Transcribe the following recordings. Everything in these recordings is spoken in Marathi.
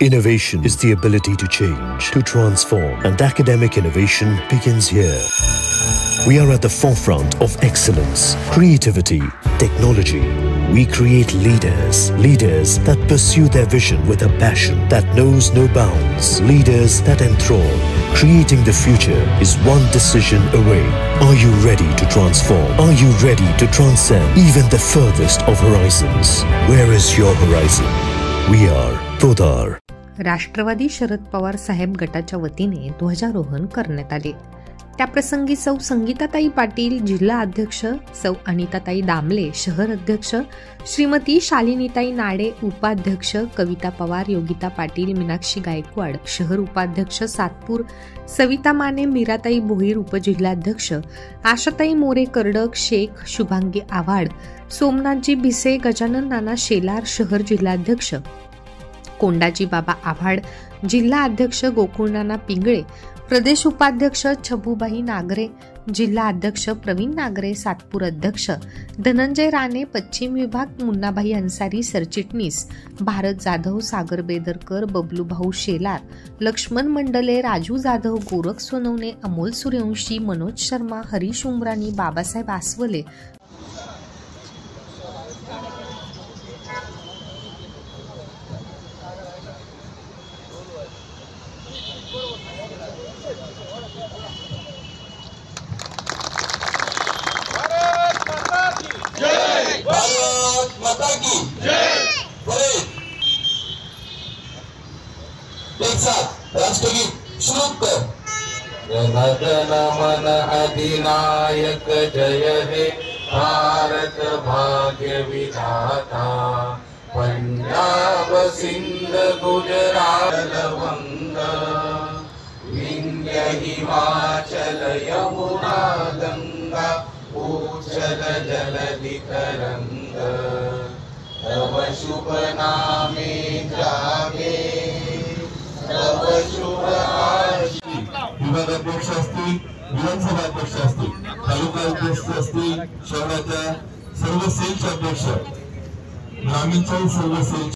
Innovation is the ability to change, to transform, and academic innovation begins here. We are at the forefront of excellence, creativity, technology. We create leaders that pursue their vision with a passion that knows no bounds, leaders that enthrall. Creating the future is one decision away. Are you ready to transform? Are you ready to transcend even the furthest of horizons? Where is your horizon? We are Podar. Rashtrawadi Sharad Pawar साहेब गटाच्या वतीने ध्वजारोहण करण्यात आले। त्याप्रसंगी सौ संगीताताई पाटील जिल्हा अध्यक्ष, सौ अनिताताई दामले शहर अध्यक्ष, श्रीमती शालिनीताई नाडे उपाध्यक्ष, कविता पवार, योगिता पाटील, मीनाक्षी गायकवाड शहर उपाध्यक्ष सातपूर, सविता माने, मीराताई भोईर उपजिल्हाध्यक्ष, आशाताई मोरे कर्डक, शेख शुभांगी आव्हाड, सोमनाथजी भिसे, गजानन नाना शेलार शहर जिल्हाध्यक्ष, कोंडाजी बाबा आव्हाड जिल्हा अध्यक्ष, गोकुळनाना पिंगळे प्रदेश उपाध्यक्ष, छबुबाई नागरे जिल्हा अध्यक्ष, प्रवीण नागरे सातपूर अध्यक्ष, धनंजय राणे पश्चिम विभाग, मुन्नाभाई अन्सारी सरचिटणीस, भारत जाधव, सागर बेदरकर, बबलू भाऊ शेलार, लक्ष्मण मंडले, राजू जाधव, गोरख सोनवणे, अमोल सूर्यवंशी, मनोज शर्मा, हरीश उमराणी, बाबासाहेब आसवले, राष्ट्रगीत शुरू कर। जनगण मन अधिनायक जय हे भारत भाग्य विधाता, पंजाब सिंध गुजरात वंगा, विंध्य हिमाचल यमुना गंगा, उच्छल जलधि तरंग, तव शुभ नामे जागे, तव शुभ विभागाध्यक्ष असतील, विधानसभा अध्यक्ष असतील, तालुका अध्यक्ष असतील, शहराच्या सर्व सेलचे अध्यक्ष, ग्रामीणच्या सर्व सेल,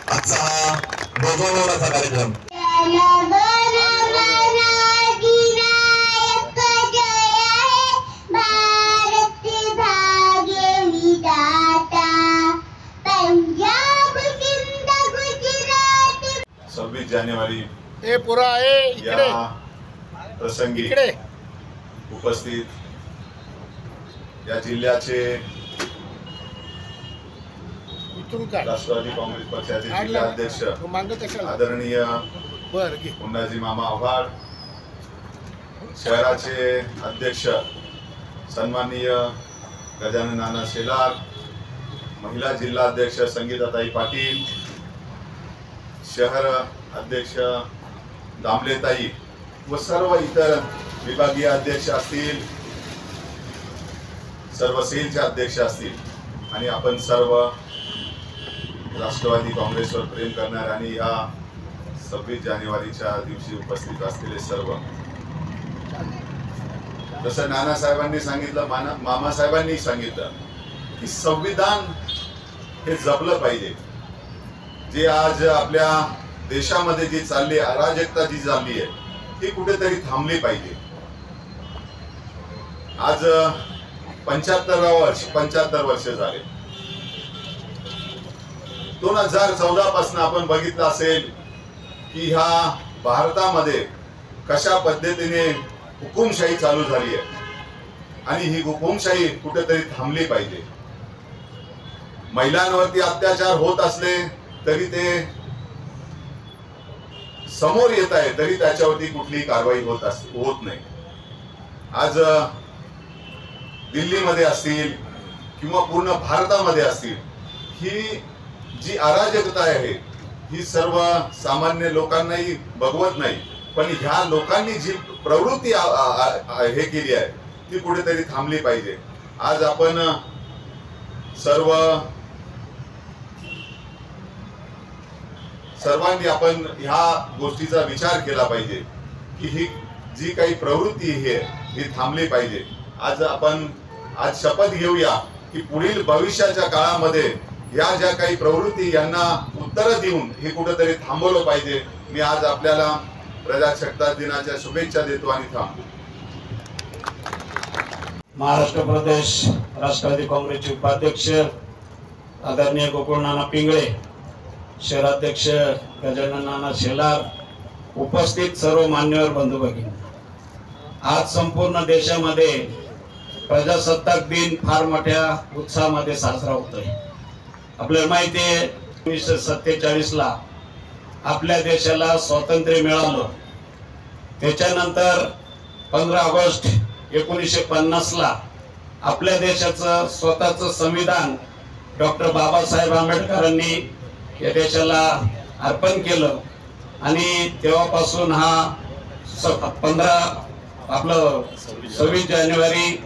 आजचा ध्वजारोहणाचा कार्यक्रम जानेवारी या प्रसंगी उपस्थित या जिल्ह्याचे राष्ट्रवादी काँग्रेस पक्षाचे जिल्हाध्यक्ष आदरणीय कोंडाजी मामा आव्हाड, शहराचे अध्यक्ष सन्माननीय गजानन नाना शेलार, महिला जिल्हा अध्यक्ष संगीताताई पाटील, शहर अध्यक्ष दामलेताई व सर्व इतर विभागीय अध्यक्ष असतील, सर्व सेलचे अध्यक्ष असतील आणि आपण सर्व राष्ट्रवादी काँग्रेसवर प्रेम करणारे आणि या 26 जानेवारीच्या दिवशी उपस्थित असलेले सर्व, जसं नानासाहेबांनी सांगितलं, मामासाहेबांनी सांगितलं की संविधान हे जपलं पाहिजे। जे आज आपल्या देशामध्ये जी चालली अराजकता जी चालली आहे ती कुठेतरी थांबली पाहिजे। आज 75 वर्ष झाले। 2014 पासून आपण बघितलं असेल की ह्या भारतामध्ये कशा पद्धतीने हुकुमशाही चालू झाली आहे आणि ही हुकुमशाही कुठेतरी थांबली पाहिजे। महिलांवरती अत्याचार होत असले तरी ते समोर येत आहे, तरी त्याच्यावरती कुठलीही कारवाई होत नाही। आज दिल्लीमध्ये असतील किंवा पूर्ण भारतामध्ये असतील, ही जी अराजकता आहे ही सर्व सामान्य लोकांनाही बघवत नाही, पण ह्या लोकांनी जी प्रवृत्ती हे केली आहे ती कुठेतरी थांबली पाहिजे। आज आपण सर्वांनी आपण ह्या गोष्टीचा विचार केला पाहिजे की ही जी काही प्रवृत्ती आहे ही थांबली पाहिजे। आज आपण शपथ घेऊया की पुढील भविष्याच्या काळामध्ये या ज्या काही प्रवृत्ती यांना उत्तरं देऊन हे कुठेतरी थांबवलं पाहिजे. मी आज आपल्याला प्रजासत्ताक दिनाच्या शुभेच्छा देतो आणि थांबतो. महाराष्ट्र प्रदेश राष्ट्रवादी काँग्रेसचे उपाध्यक्ष आदरणीय गोकुळनाना पिंगळे, शहराध्यक्ष गजानन नाना शेलार, उपस्थित सर्व मान्यवर बंधू भगिनी, आज संपूर्ण देशामध्ये प्रजासत्ताक दिन फार मोठ्या उत्साहामध्ये साजरा होतोय. आपल्याला माहिती आहे 1947 ला आपल्या देशाला स्वातंत्र्य मिळालं. त्याच्यानंतर 15 ऑगस्ट 1950 ला आपल्या देशाचं स्वतःचं संविधान डॉक्टर बाबासाहेब आंबेडकरांनी या देशाला अर्पण केलं आणि तेव्हापासून हा 26 जानेवारी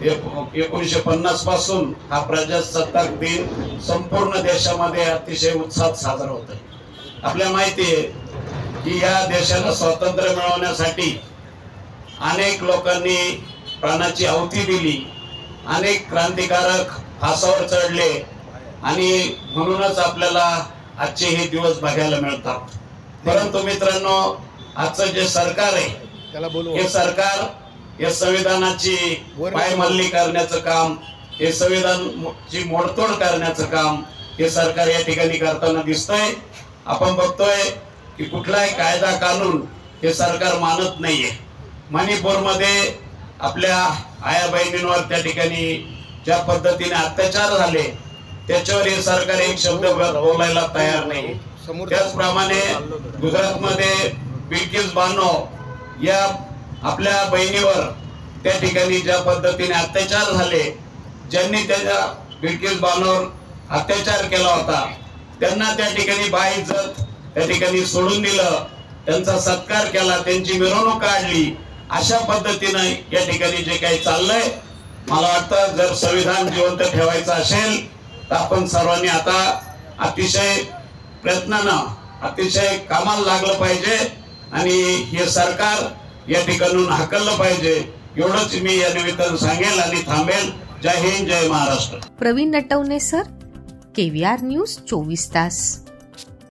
1950 पासून हा प्रजासत्ताक दिन संपूर्ण देशामध्ये अतिशय उत्साहात साजरा होतोय. आपल्याला माहिती आहे की या देशाला स्वातंत्र्य मिळवण्यासाठी अनेक लोकांनी प्राणाची आहुती दिली, अनेक क्रांतिकारक फासावर चढले आणि म्हणूनच आपल्याला आजचे हे दिवस बघायला मिळतात. परंतु मित्रांनो, आजचं जे सरकार आहे हे सरकार या संविधानाची पायमल्ली करण्याचं काम, हे संविधानाची मोडतोड करण्याचं काम हे सरकार या ठिकाणी करताना दिसतंय. आपण बघतोय की कुठलाही कायदा कानून हे सरकार मानत नाहीये. मणिपूरमध्ये आपल्या आया बहिणींवर त्या ठिकाणी ज्या पद्धतीने अत्याचार झाले त्याच्यावर हे सरकार एक शब्द बोलायला तयार नाही. त्याचप्रमाणे गुजरातमध्ये बिल्किस बानो या आपल्या बहिणीवर त्या ठिकाणी ज्या पद्धतीने अत्याचार झाले, ज्यांनी त्या बिल्किस बानोवर अत्याचार केला होता त्यांना त्या ठिकाणी बाइज्जत त्या ठिकाणी सोडून दिलं, त्यांचा सत्कार केला, त्यांची मिरवणूक काढली. अशा पद्धतीने या ठिकाणी जे काही चाललंय, मला वाटतं जर संविधान जिवंत ठेवायचं असेल तर आपण सर्वांनी आता अतिशय प्रयत्नानं अतिशय कामाला लागलं पाहिजे आणि हे सरकार या ठिकाणून हाकललं पाहिजे. एवढंच मी या निमित्तानं सांगेल आणि थांबेल. जय हिंद, जय Maharashtra. Pravin Natawane sir, KVR news 24 तास.